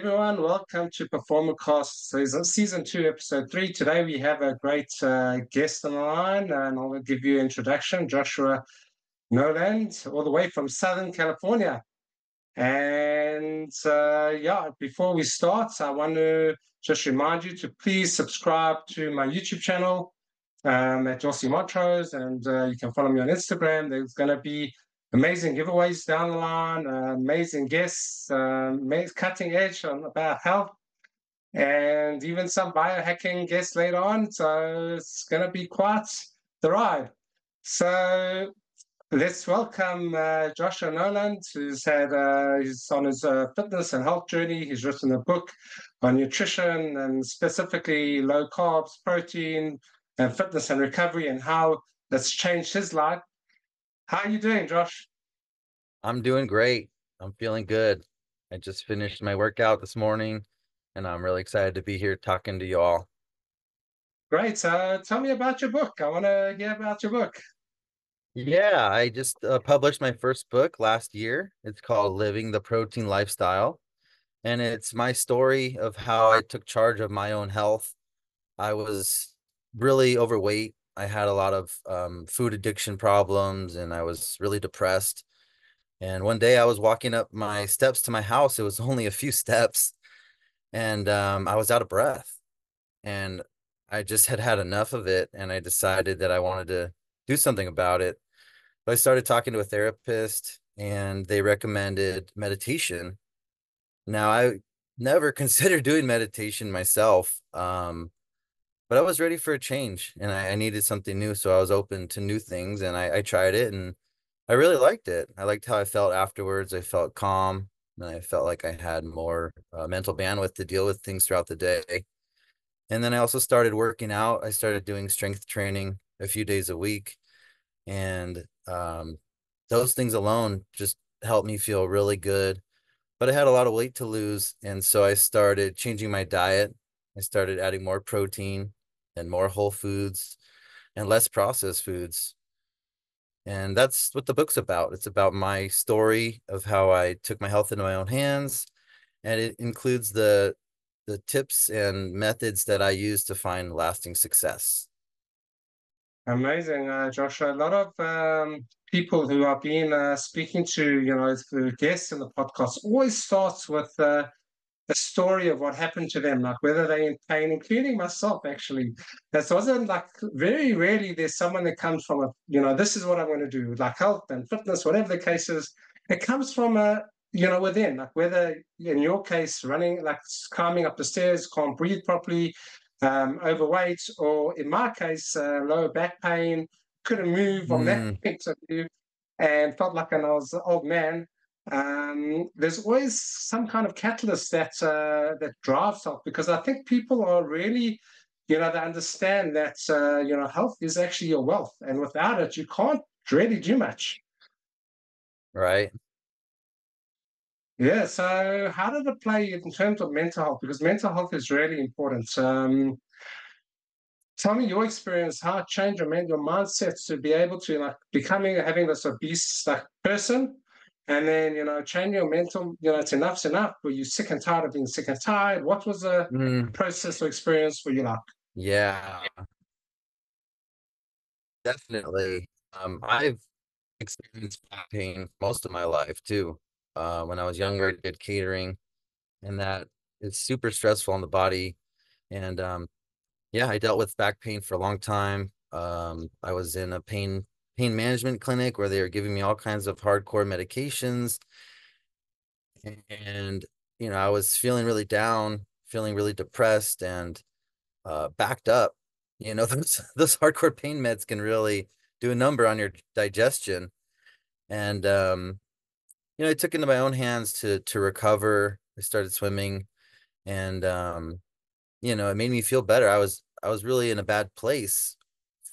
everyone. Welcome to Perormacast Season 2, Episode 3. Today we have a great guest on the line, and I'll give you an introduction. Joshua Noland, all the way from Southern California. And before we start, I want to just remind you to please subscribe to my YouTube channel at Joshua Montrose, and you can follow me on Instagram. There's going to be amazing giveaways down the line, amazing guests, cutting edge about health, and even some biohacking guests later on. So it's going to be quite the ride. So let's welcome Joshua Noland, he's on his fitness and health journey. He's written a book on nutrition and specifically low carbs, protein, and fitness and recovery, and how that's changed his life. How are you doing, Josh? I'm doing great. I'm feeling good. I just finished my workout this morning, and I'm really excited to be here talking to you all. Great. Tell me about your book. I want to hear about your book. Yeah, I just published my first book last year. It's called Living the Protein Lifestyle, and it's my story of how I took charge of my own health. I was really overweight. I had a lot of food addiction problems, and I was really depressed. And one day I was walking up my steps to my house. It was only a few steps, and I was out of breath, and I just had had enough of it, and I decided that I wanted to do something about it. So I started talking to a therapist, and they recommended meditation. Now, I never considered doing meditation myself, but I was ready for a change, and I needed something new, so I was open to new things, and I tried it, and I really liked it. I liked how I felt afterwards. I felt calm, and I felt like I had more mental bandwidth to deal with things throughout the day. And then I also started working out. I started doing strength training a few days a week, and those things alone just helped me feel really good. But I had a lot of weight to lose, and so I started changing my diet. I started adding more protein and more whole foods and less processed foods. And that's what the book's about. It's about my story of how I took my health into my own hands, and it includes the tips and methods that I use to find lasting success. Amazing, Joshua. A lot of people who I've been speaking to, the guests in the podcast, always starts with a story of what happened to them, like whether they're in pain, including myself, actually. That wasn't like very rarely there's someone that comes from this is what I'm going to do, like health and fitness, whatever the case is. It comes from within, like whether in your case, running, like climbing up the stairs, can't breathe properly, overweight, or in my case, lower back pain, couldn't move on that Mm, point of view, and felt like an old man. There's always some kind of catalyst that drives health, because I think people are really, they understand that health is actually your wealth, and without it, you can't really do much. right. Yeah. So, how did it play in terms of mental health? Because mental health is really important. Tell me your experience, how it changed your mindset to be able to like having this obese like person, and then change your mental, it's enough's enough. Were you sick and tired of being sick and tired? What was the Mm, process or experience for you like? yeah, definitely. I've experienced back pain most of my life too. When I was younger, I did catering, and that is super stressful on the body. And yeah, I dealt with back pain for a long time. I was in a pain management clinic where they were giving me all kinds of hardcore medications, and I was feeling really down, feeling really depressed, and backed up. Those hardcore pain meds can really do a number on your digestion. And I took into my own hands to recover. I started swimming, and it made me feel better. I was really in a bad place,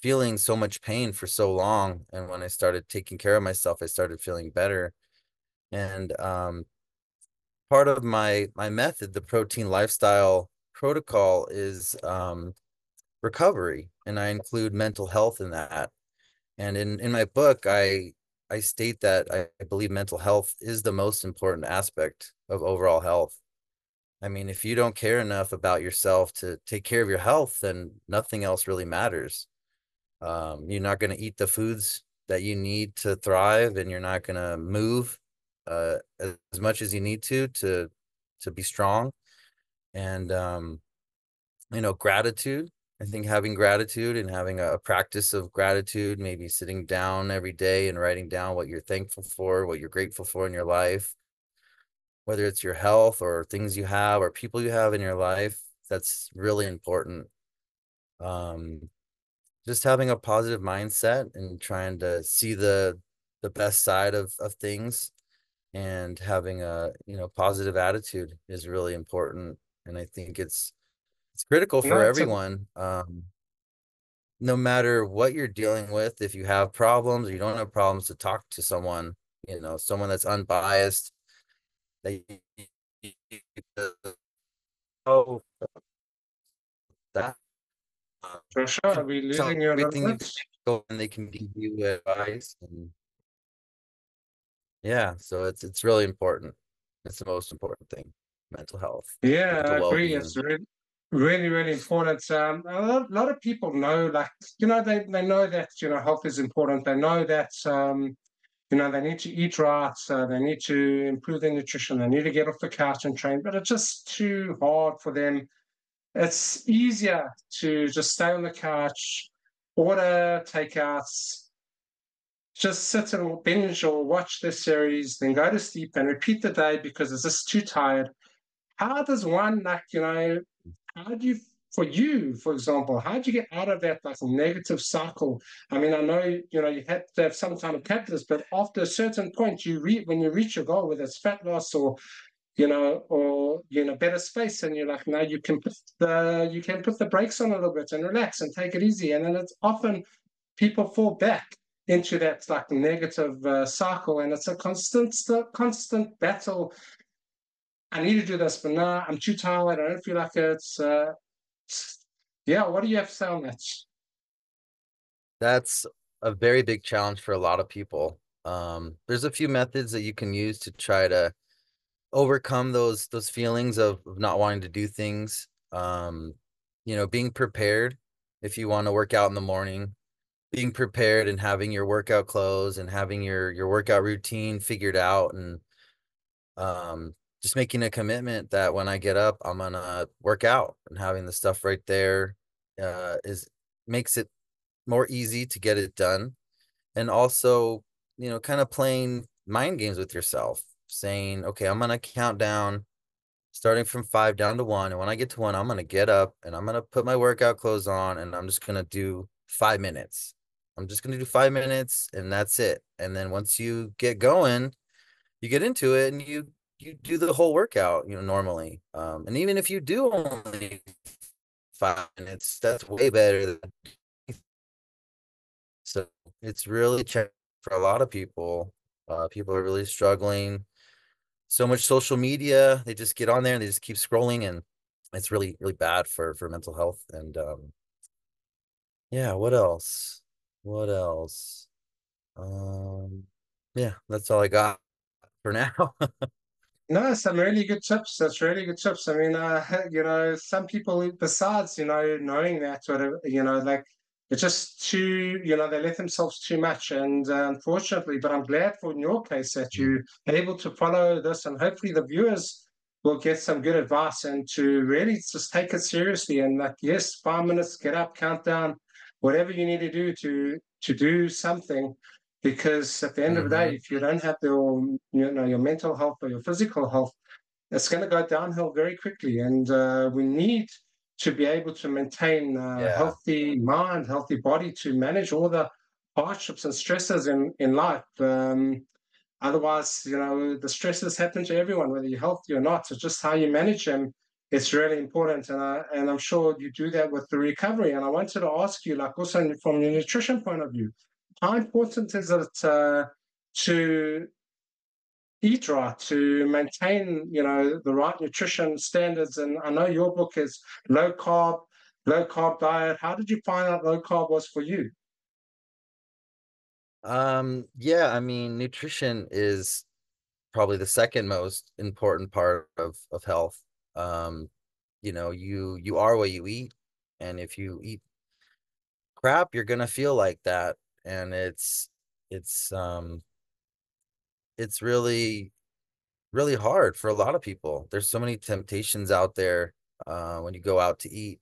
feeling so much pain for so long. And when I started taking care of myself, I started feeling better. And part of my method, the protein lifestyle protocol, is recovery, and I include mental health in that. And in my book, I state that I believe mental health is the most important aspect of overall health. I mean, if you don't care enough about yourself to take care of your health, then nothing else really matters. You're not going to eat the foods that you need to thrive, and you're not going to move as much as you need to be strong. And gratitude. I think having gratitude and having a practice of gratitude, maybe sitting down every day and writing down what you're thankful for, what you're grateful for in your life, whether it's your health or things you have or people you have in your life, that's really important. Um, just having a positive mindset and trying to see the best side of things, and having a positive attitude is really important. And I think it's critical No, for it's a everyone. No matter what you're dealing with, if you have problems or you don't have problems, to talk to someone, someone that's unbiased, that know that Joshua, are can we tell losing you a little everything you bit? feel, and they can give you advice. And yeah, so it's really important. It's the most important thing. Mental health, Yeah, mental I agree. It's well-being. really, really, really important. A lot of people know, like, they know that, health is important. They know that, they need to eat right. They need to improve their nutrition. They need to get off the couch and train, but it's just too hard for them. It's easier to just stay on the couch, order takeouts, just sit and binge or watch this series, then go to sleep and repeat the day because it's just too tired. How does one, like, how do you, for you, for example, how do you get out of that like negative cycle? I mean, I know, you had to have some kind of catalyst, but after a certain point, when you reach your goal, whether it's fat loss or, better space, and you're like, no, you can put the brakes on a little bit and relax and take it easy. And then it's often people fall back into that like negative cycle, and it's a constant battle. I need to do this, but no, I'm too tired. I don't feel like it. Yeah, what do you have to say on that? That's a very big challenge for a lot of people. There's a few methods that you can use to try to overcome those feelings of not wanting to do things. Being prepared if you want to work out in the morning, being prepared and having your workout clothes and having your workout routine figured out, and just making a commitment that when I get up, I'm gonna work out, and having the stuff right there is makes it more easy to get it done. And also, kind of playing mind games with yourself, saying, okay, I'm gonna count down starting from 5 down to 1. And when I get to 1, I'm gonna get up and I'm gonna put my workout clothes on, and I'm just gonna do 5 minutes. I'm just gonna do 5 minutes, and that's it. And then once you get going, you get into it, and you do the whole workout, normally. And even if you do only 5 minutes, that's way better than. So it's really challenging for a lot of people. People are really struggling. So much social media, they just get on there and they just keep scrolling, and it's really, really bad for mental health. And yeah, what else? What else? Um, yeah, that's all I got for now. No, some really good tips. That's really good tips. I mean, some people, besides, knowing that, whatever, like it's just too, they let themselves too much. And unfortunately, but I'm glad for in your case that Mm. you're able to follow this, and hopefully the viewers will get some good advice and to really just take it seriously. And like, yes, 5 minutes, get up, count down, whatever you need to do to do something, because at the end of the day, Mm-hmm. if you don't have your mental health or your physical health, it's going to go downhill very quickly. And we need to be able to maintain a Yeah. healthy mind, healthy body to manage all the hardships and stresses in life. Otherwise, the stresses happen to everyone, whether you're healthy or not. So just how you manage them, it's really important. And I'm sure you do that with the recovery. And I wanted to ask you, like, also from your nutrition point of view, how important is it to eat right, to maintain, the right nutrition standards? And I know your book is low carb diet. How did you find out low carb was for you? Yeah, I mean, nutrition is probably the second most important part of health. Um, you are what you eat, and if you eat crap, you're gonna feel like that. And it's um it's really really hard for a lot of people. There's so many temptations out there when you go out to eat.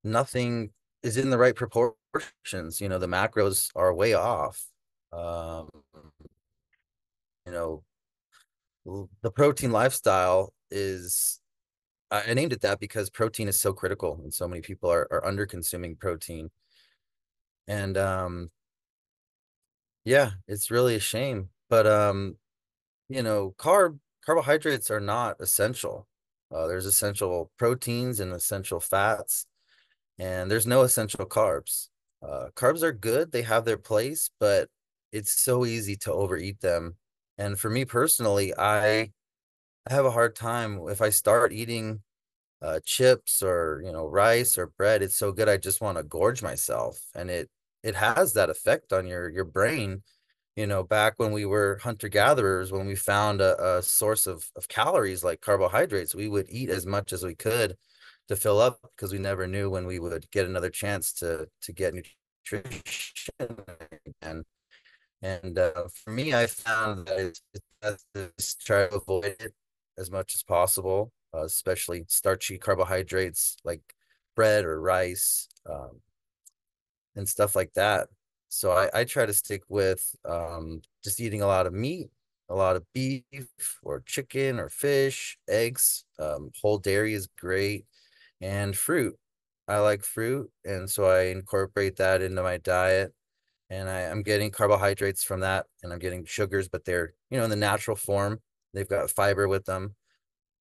Nothing is in the right proportions. The macros are way off. Um, you know, the protein lifestyle is, I named it that because protein is so critical and so many people are under consuming protein. And yeah, it's really a shame. But carbohydrates are not essential. There's essential proteins and essential fats, and there's no essential carbs. Carbs are good, they have their place, but it's so easy to overeat them. And for me personally, I have a hard time if I start eating chips or rice or bread. It's so good I just want to gorge myself, and it has that effect on your brain. Back when we were hunter gatherers, when we found a source of calories like carbohydrates, we would eat as much as we could to fill up because we never knew when we would get another chance to get nutrition. and for me, I found that it's best to just try to avoid it as much as possible, especially starchy carbohydrates like bread or rice, and stuff like that. So I try to stick with just eating a lot of meat, a lot of beef or chicken or fish, eggs. Whole dairy is great, and fruit. I like fruit, and so I incorporate that into my diet. And I'm getting carbohydrates from that, and I'm getting sugars, but they're in the natural form. They've got fiber with them.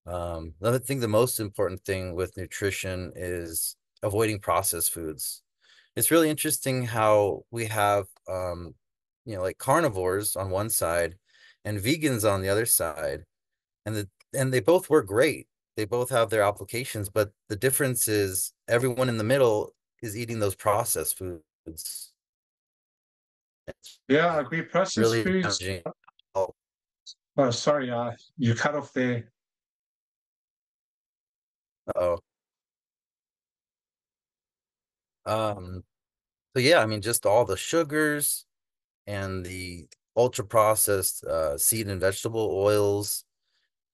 I think the most important thing with nutrition is avoiding processed foods. It's really interesting how we have, like carnivores on one side and vegans on the other side, and they both work great. They both have their applications, but the difference is everyone in the middle is eating those processed foods. It's Yeah, I agree. Processed really foods. damaging. Oh, Oh, sorry, you cut off there. oh. So yeah, I mean, just all the sugars and the ultra processed seed and vegetable oils,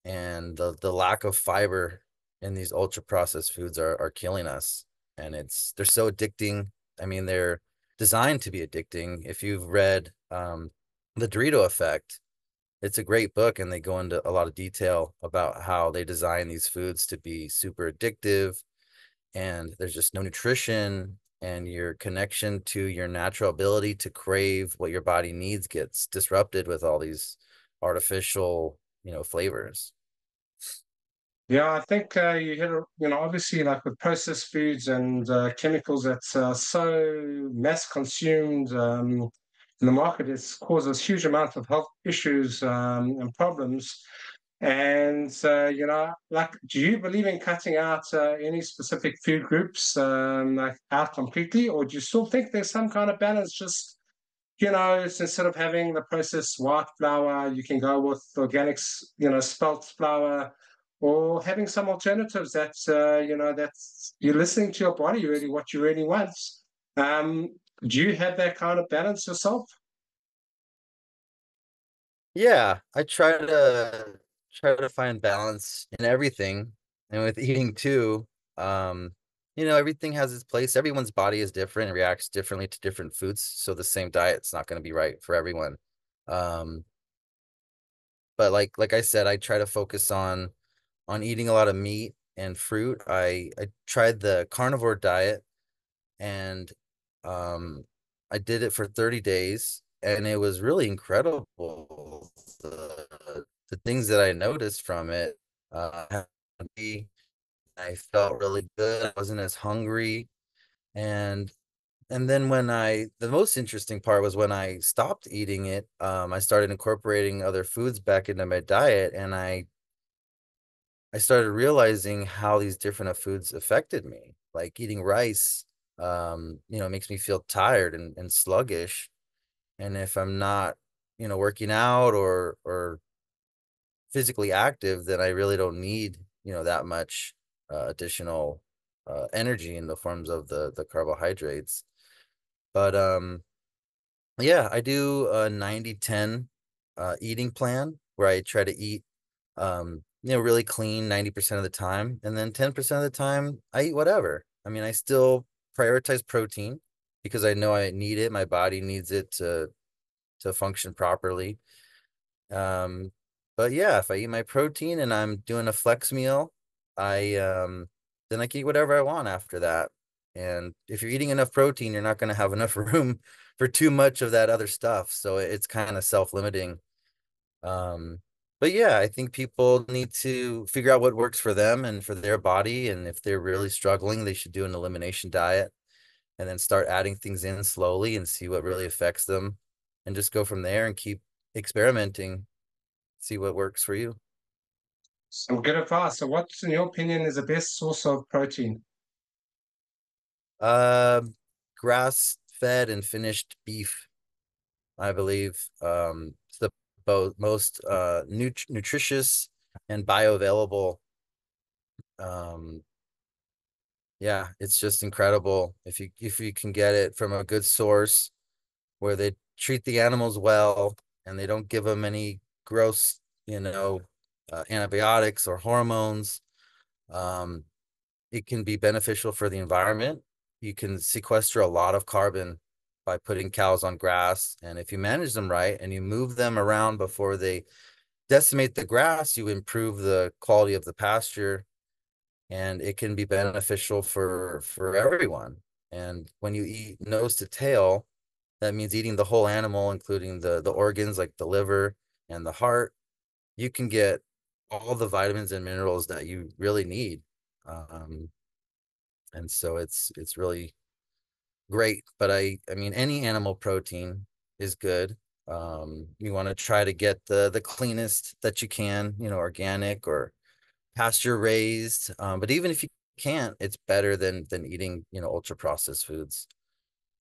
and the lack of fiber in these ultra processed foods are killing us. And they're so addicting. I mean, they're designed to be addicting. If you've read The Dorito Effect, it's a great book, and they go into a lot of detail about how they design these foods to be super addictive, and there's just no nutrition, and your connection to your natural ability to crave what your body needs gets disrupted with all these artificial flavors. Yeah, I think you hit, obviously, like with processed foods and chemicals that's so mass consumed in the market, it causes huge amount of health issues and problems. And, like, do you believe in cutting out any specific food groups, like out completely, or do you still think there's some kind of balance? Just, it's instead of having the processed white flour, you can go with organics, spelt flour, or having some alternatives that's you're listening to your body really, what you really want. Um, do you have that kind of balance yourself? Yeah, I try to find balance in everything, and with eating too. Um, everything has its place. Everyone's body is different and reacts differently to different foods, so the same diet's not going to be right for everyone. Um, but like I said, I try to focus on eating a lot of meat and fruit. I tried the carnivore diet, and um I did it for 30 days, and it was really incredible. The things that I noticed from it, I felt really good. I wasn't as hungry. And then the most interesting part was when I stopped eating it, I started incorporating other foods back into my diet, and I started realizing how these different foods affected me. Like eating rice, makes me feel tired and sluggish. And if I'm not, working out or physically active, then I really don't need that much additional energy in the forms of the carbohydrates. But yeah, I do a 90-10 eating plan where I try to eat really clean 90% of the time, and then 10% of the time I eat whatever. I mean, I still prioritize protein because I know I need it. My body needs it to function properly. Um, but yeah, if I eat my protein and I'm doing a flex meal, I then I can eat whatever I want after that. And if you're eating enough protein, you're not going to have enough room for too much of that other stuff. So it's kind of self-limiting. Um, but yeah, I think people need to figure out what works for them and for their body. And if they're really struggling, they should do an elimination diet and then start adding things in slowly and see what really affects them and just go from there and keep experimenting, see what works for you. Some good advice. So, what, in your opinion, is the best source of protein? Uh, Grass fed and finished beef, I believe. It's the most nutritious and bioavailable. Um, yeah, it's just incredible if you can get it from a good source where they treat the animals well and they don't give them any gross, antibiotics or hormones. Um, it can be beneficial for the environment. You can sequester a lot of carbon by putting cows on grass. And if you manage them right and you move them around before they decimate the grass, you improve the quality of the pasture, and it can be beneficial for everyone. And when you eat nose to tail, that means eating the whole animal, including the organs like the liver and the heart. You can get all the vitamins and minerals that you really need. Um, and so it's really great. But I mean, any animal protein is good. You want to try to get the cleanest that you can, organic or pasture raised. But even if you can't, it's better than eating, ultra processed foods.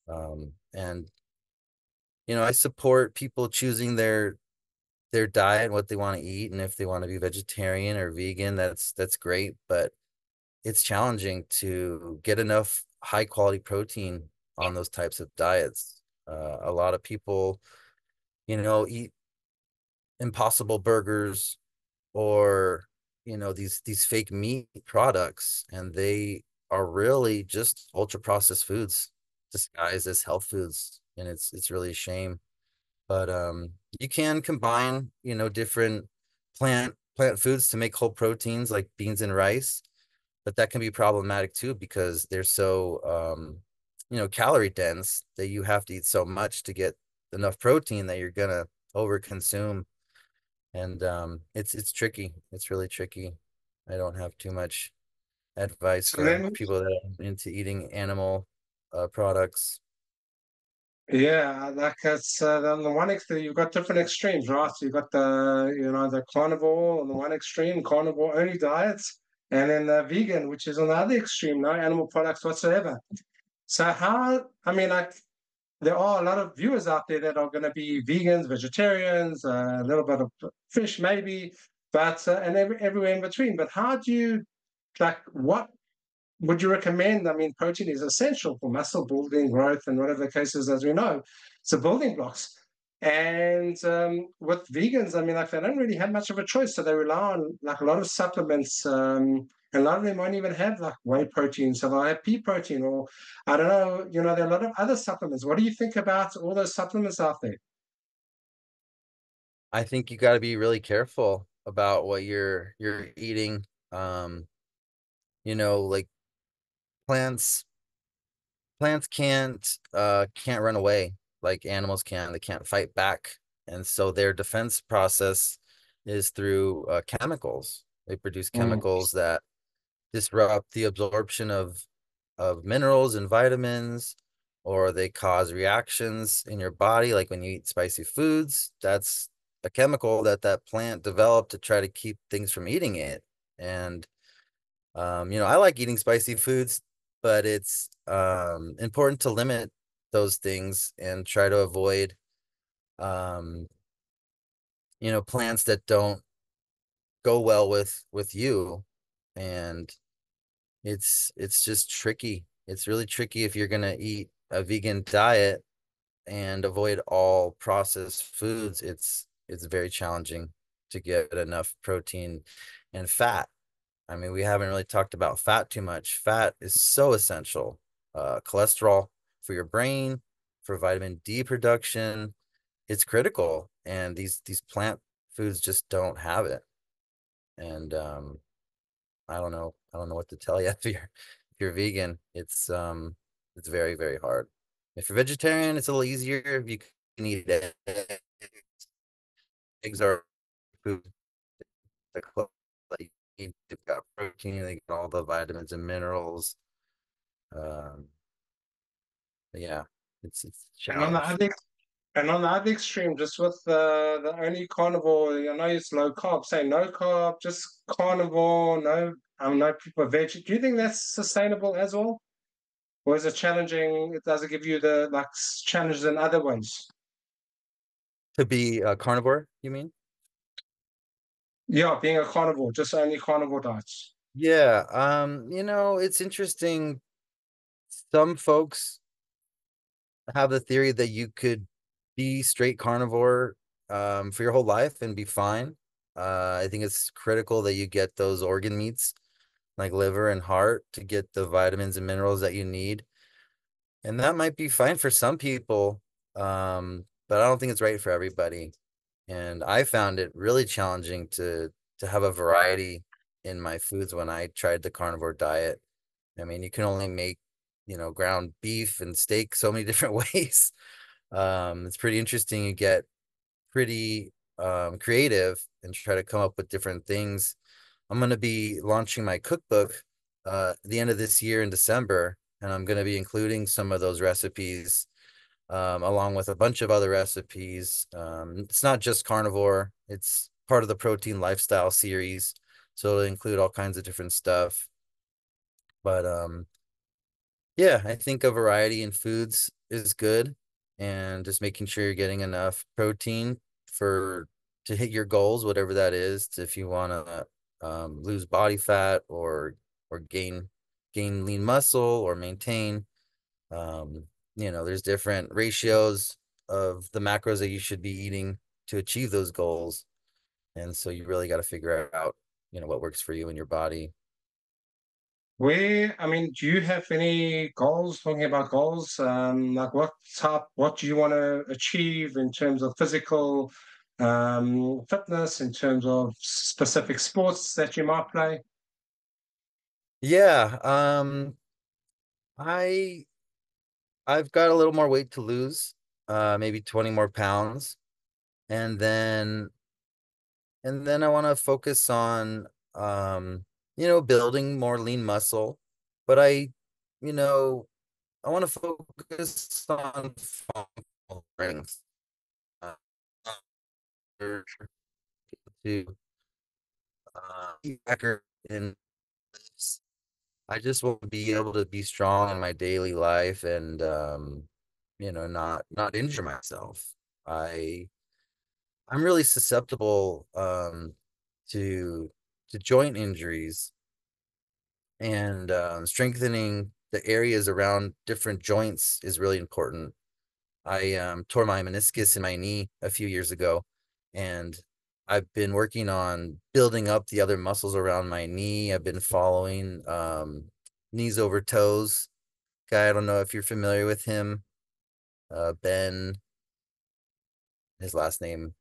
And I support people choosing their diet, what they want to eat, and if they want to be vegetarian or vegan, that's great. But it's challenging to get enough high quality protein on those types of diets. A lot of people, eat impossible burgers or these fake meat products, and they are really just ultra processed foods disguised as health foods, and it's really a shame. But you can combine, different plant foods to make whole proteins like beans and rice, but that can be problematic too because they're so calorie dense that you have to eat so much to get enough protein that you're gonna overconsume. And it's tricky. It's really tricky. I don't have too much advice So for then, people that are into eating animal products. yeah, like it's on the one extreme, you've got different extremes, right? So you've got the carnivore on the one extreme, carnivore only diets, and then the vegan, which is on the other extreme, no animal products whatsoever. So how, I mean, like, there are a lot of viewers out there that are going to be vegans, vegetarians, a little bit of fish maybe, but and everywhere in between. But how do you, like, what would you recommend? I mean, protein is essential for muscle building, growth, and whatever the case is, as we know. It's the building blocks. And with vegans, I mean, like, they don't really have much of a choice. So they rely on like a lot of supplements. And a lot of them won't even have like whey protein. So they'll have pea protein or I don't know, there are a lot of other supplements. What do you think about all those supplements out there? I think you got to be really careful about what you're eating. Um, like plants plants can't run away like animals can. They can't fight back. And so their defense process is through chemicals. They produce Mm. chemicals that disrupt the absorption of minerals and vitamins, or they cause reactions in your body like when you eat spicy foods. That's a chemical that plant developed to try to keep things from eating it. And I like eating spicy foods, but it's important to limit those things and try to avoid um, plants that don't go well with you. and it's just tricky. It's really tricky if you're gonna eat a vegan diet and avoid all processed foods. It's very challenging to get enough protein and fat. I mean, we haven't really talked about fat too much. Fat is so essential. Cholesterol for your brain, for vitamin D production, it's critical. And these plant foods just don't have it. And I don't know what to tell you if you're vegan. It's very, very hard. If you're vegetarian, it's a little easier. If you can eat eggs. Eggs are food that you need. They've got protein, they got all the vitamins and minerals. Um, but yeah, it's a And on the challenge. other and on the other extreme, just with the only carnivore, I know it's low carb, say no carb, just carnivore, no, no people are veg. Do you think that's sustainable as well? Or is it challenging? Does it give you the like challenges in other ways? To be a carnivore, you mean? Yeah, being a carnivore, just only carnivore diets. Yeah, it's interesting. Some folks have the theory that you could be straight carnivore for your whole life and be fine. I think it's critical that you get those organ meats like liver and heart to get the vitamins and minerals that you need. And that might be fine for some people, but I don't think it's right for everybody. And I found it really challenging to have a variety in my foods when I tried the carnivore diet. I mean, you can only make, ground beef and steak so many different ways. It's pretty interesting. You get pretty creative and try to come up with different things. I'm going to be launching my cookbook at the end of this year in December, and I'm going to be including some of those recipes along with a bunch of other recipes. It's not just carnivore, it's part of the protein lifestyle series. So it'll include all kinds of different stuff. But yeah, I think a variety in foods is good, and just making sure you're getting enough protein for to hit your goals, whatever that is. If you want to lose body fat or gain lean muscle or maintain, um, there's different ratios of the macros that you should be eating to achieve those goals, and so you really got to figure out, what works for you and your body. I mean, do you have any goals, talking about goals? Like what do you want to achieve in terms of physical fitness, in terms of specific sports that you might play? Yeah, I I've got a little more weight to lose, maybe 20 more pounds. And then I want to focus on building more lean muscle. But you know, I want to focus on functional strength. Uh, to eat better and I just want to be able to be strong in my daily life and not injure myself. I I'm really susceptible to joint injuries, and strengthening the areas around different joints is really important. I tore my meniscus in my knee a few years ago, and I've been working on building up the other muscles around my knee. I've been following knees over toes guy. I don't know if you're familiar with him. Ben, his last name,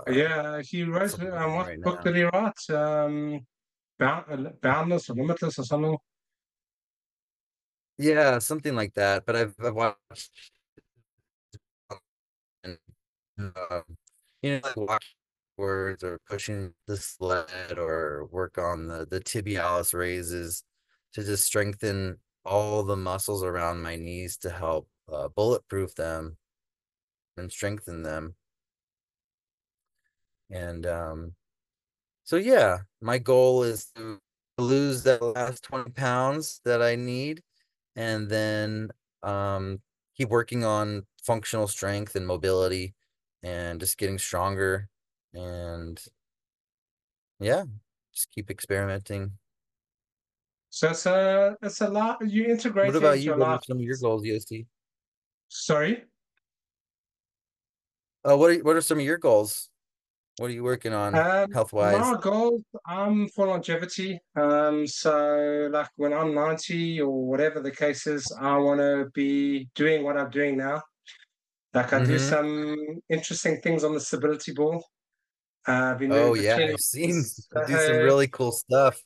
Yeah, he wrote, slipping my mind what right book did now. he write? Boundless or Limitless or something? Yeah, something like that. But I've watched and um, like walk words or pushing the sled or work on the tibialis raises to just strengthen all the muscles around my knees to help bulletproof them and strengthen them. And so yeah, my goal is to lose that last 20 pounds that I need, and then um keep working on functional strength and mobility and just getting stronger, and yeah, just keep experimenting. So it's a lot. You What integrate it about into you? your What are life. some of your goals, UST? Sorry. What are some of your goals? What are you working on health wise? My goal, for longevity. So like when I'm 90 or whatever the case is, I want to be doing what I'm doing now. Like I do Mm-hmm. some interesting things on the stability ball. I've been doing Oh it for yeah, 20 I've seen years. you do some really cool stuff.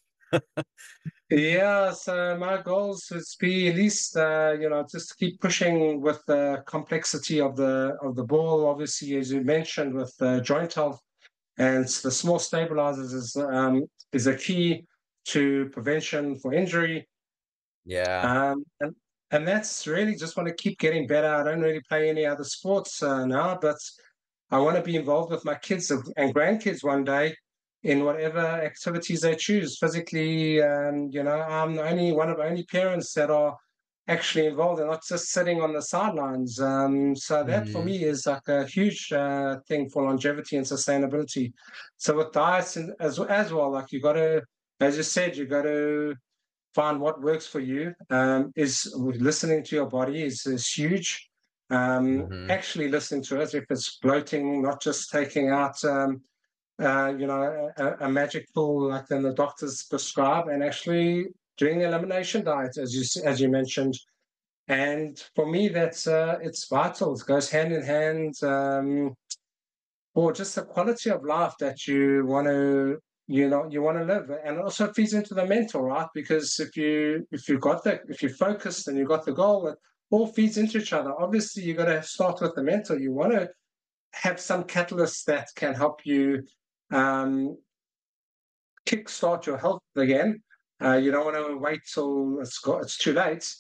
Yeah, so my goals is be at least just to keep pushing with the complexity of the ball. Obviously, as you mentioned, with joint health and the small stabilizers is a key to prevention for injury. Yeah. Um, and and that's really just want to keep getting better. I don't really play any other sports now, but I want to be involved with my kids and grandkids one day in whatever activities they choose. Physically, I'm the only one of the only parents that are actually involved and not just sitting on the sidelines. So that for Hmm. me is like a huge thing for longevity and sustainability. So with diets and as well, like you got to, as you said, you got to find what works for you. Is listening to your body is huge. Hmm. Actually listening to it if it's bloating, not just taking out a magic pill like then the doctors prescribe, and actually doing the elimination diet as you mentioned. And for me, that's it's vital. It goes hand in hand. Or just the quality of life that you want to you want to live, and it also feeds into the mental, right? Because if you're focused and you've got the goal, it all feeds into each other. Obviously you got to start with the mental. You want to have some catalyst that can help you um, kickstart your health again. You don't want to wait till it's too late.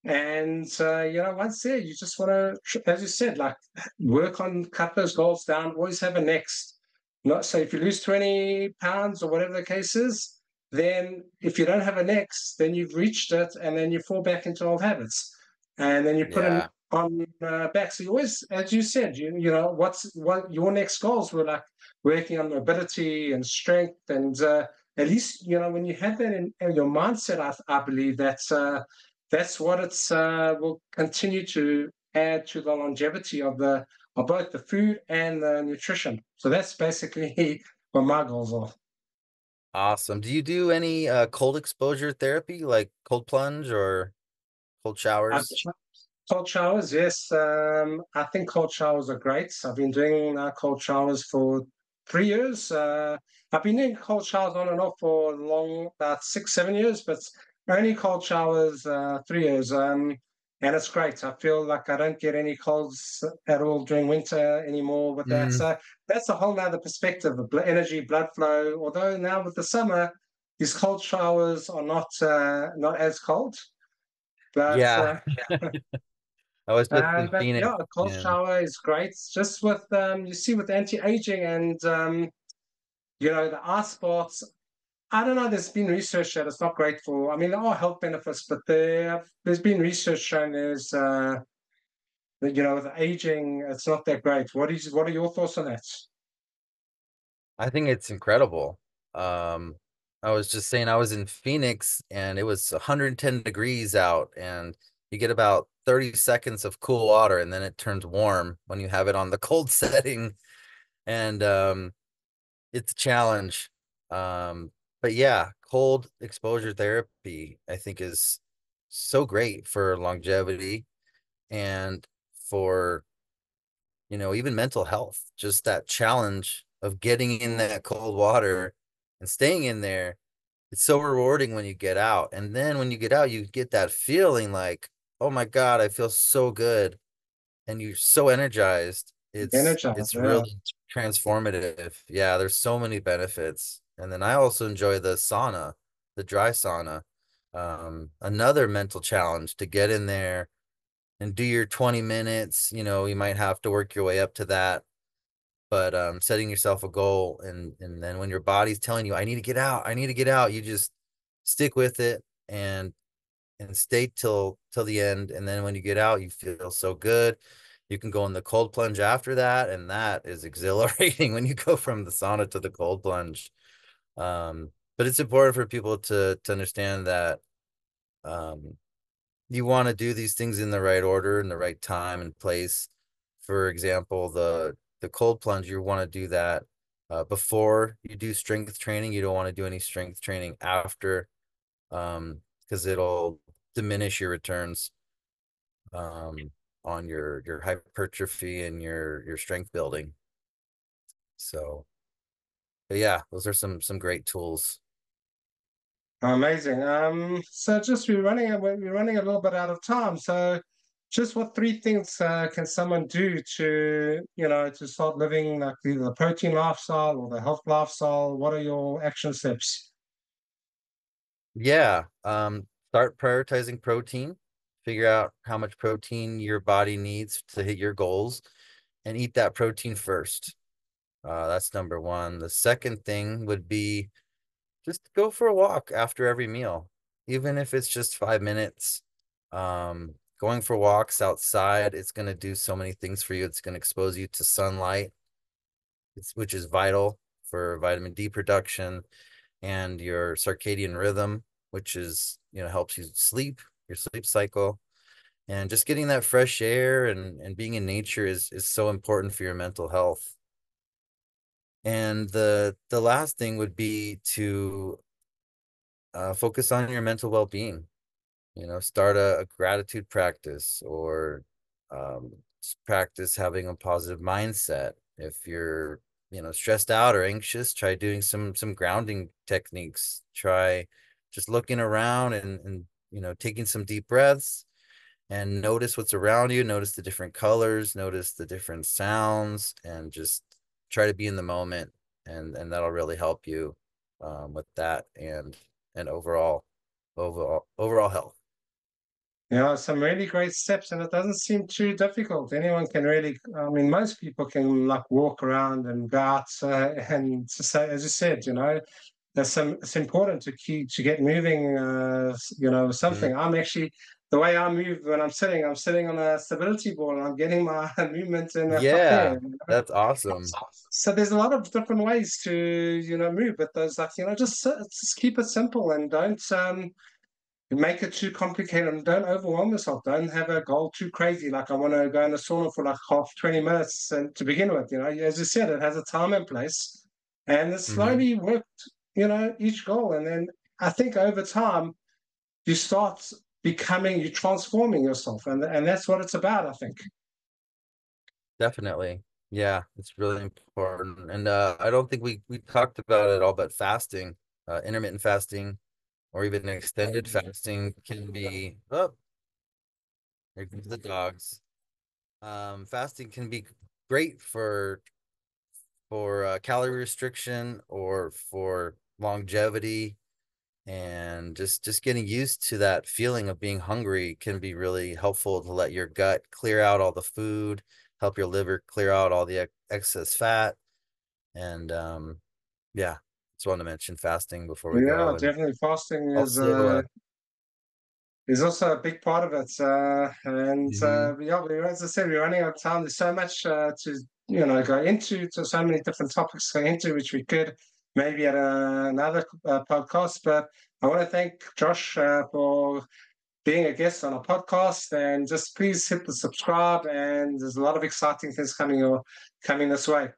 And once there, you just want to, as you said, like work on cut those goals down. Always have a next. Not so if you lose 20 pounds or whatever the case is, then if you don't have a next, then you've reached it, and then you fall back into old habits, and then you put it Yeah. on back. So you always, as you said, what your next goals were like working on mobility and strength and at least when you have that in your mindset, I believe that's what it's will continue to add to the longevity of both the food and the nutrition. So that's basically what my goals are. Awesome. Do you do any cold exposure therapy like cold plunge or cold Uh, showers? Cold showers, yes. I think cold showers are great. I've been doing cold showers for 3 years. I've been doing cold showers on and off for about 6, 7 years, but only cold showers 3 years. And it's great. I feel like I don't get any colds at all during winter anymore with that. Mm, So that's a whole nother perspective of energy, blood flow. Although now with the summer, these cold showers are not as cold, but yeah. I was just in but Phoenix yeah, a cold and shower is great. Just with you see with anti-aging and the ice baths. I don't know. There's been research that it's not great for. I mean, there are health benefits, but there's been research showing that with aging, it's not that great. What are your thoughts on that? I think it's incredible. Um, I was just saying I was in Phoenix and it was 110 degrees out and you get about 30 seconds of cool water and then it turns warm when you have it on the cold setting and it's a challenge. But yeah, cold exposure therapy I think is so great for longevity and for even mental health, just that challenge of getting in that cold water and staying in there. It's so rewarding when you get out. And then when you get out, you get that feeling like, oh my God, I feel so good. And you're so energized. Energize, It's yeah. really transformative. Yeah, there's so many benefits. And then I also enjoy the sauna, the dry sauna. Another mental challenge to get in there and do your 20 minutes. You might have to work your way up to that, but setting yourself a goal and then when your body's telling you, I need to get out, I need to get out, you just stick with it and stay till the end. And then when you get out, you feel so good. You can go in the cold plunge after that, and that is exhilarating when you go from the sauna to the cold plunge. But it's important for people to understand that Um, you want to do these things in the right order, in the right time and place. For example, the cold plunge, you want to do that before you do strength training. You don't want to do any strength training after, because it'll diminish your returns um, on your hypertrophy and your strength building. So, but yeah, those are some great tools. Amazing. So just we're running a little bit out of time. So just what three things can someone do to, to start living like either the protein lifestyle or the health lifestyle? What are your action steps? Yeah, start prioritizing protein. Figure out how much protein your body needs to hit your goals, and eat that protein first. That's number one. The second thing would be just go for a walk after every meal, even if it's just 5 minutes. Going for walks outside, it's going to do so many things for you. It's going to expose you to sunlight, which is vital for vitamin D production and your circadian rhythm, which is, helps you sleep, your sleep cycle. And just getting that fresh air and being in nature is so important for your mental health. And the last thing would be to focus on your mental well-being. Start a gratitude practice, or practice having a positive mindset. If you're, stressed out or anxious, try doing some grounding techniques. Try just looking around and taking some deep breaths and notice what's around you, notice the different colors, notice the different sounds, and just try to be in the moment. And that'll really help you with that and overall health. Some really great steps, and it doesn't seem too difficult. Anyone can really, I mean, most people can like walk around and go out and to say, as you said, it's important to get moving. Mhm. Something. I'm actually the way I move when I'm sitting on a stability ball, and I'm getting my movement in a Yeah, there. that's awesome. So there's a lot of different ways to move, but those like just keep it simple and don't make it too complicated and don't overwhelm yourself. Don't have a goal too crazy. Like I want to go in the sauna for like half 20 minutes and to begin with, as you said, it has a time and place and it Hmm. slowly worked, each goal. And then I think over time you start you're transforming yourself. And that's what it's about, I think. Definitely. Yeah, it's really important. And I don't think we talked about it all, but fasting, intermittent fasting, or even extended fasting can be, oh, there comes the dogs. Fasting can be great for calorie restriction or for longevity, and just getting used to that feeling of being hungry can be really helpful to let your gut clear out all the food, help your liver clear out all the excess fat. And yeah, just wanted to mention fasting before we Yeah, go. And definitely. Fasting also is also a big part of it. mhm. Yeah, as I said, we're running out of time. There's so much to go into, to so many different topics to go into, which we could maybe at another podcast. But I want to thank Josh for being a guest on a podcast, and just please hit the subscribe. And there's a lot of exciting things coming this way.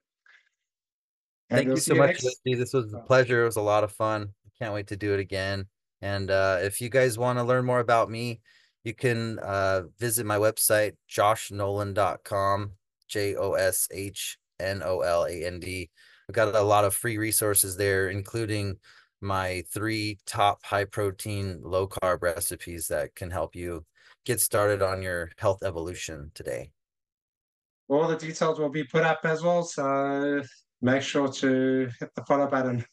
And Thank we'll you see so you much, next. Jesse. This was a pleasure. It was a lot of fun. I can't wait to do it again. And if you guys want to learn more about me, you can visit my website, joshnoland.com, JOSHNOLAND. I've got a lot of free resources there, including my 3 top high protein, low carb recipes that can help you get started on your health evolution today. All the details will be put up as well, so make sure to hit the follow button.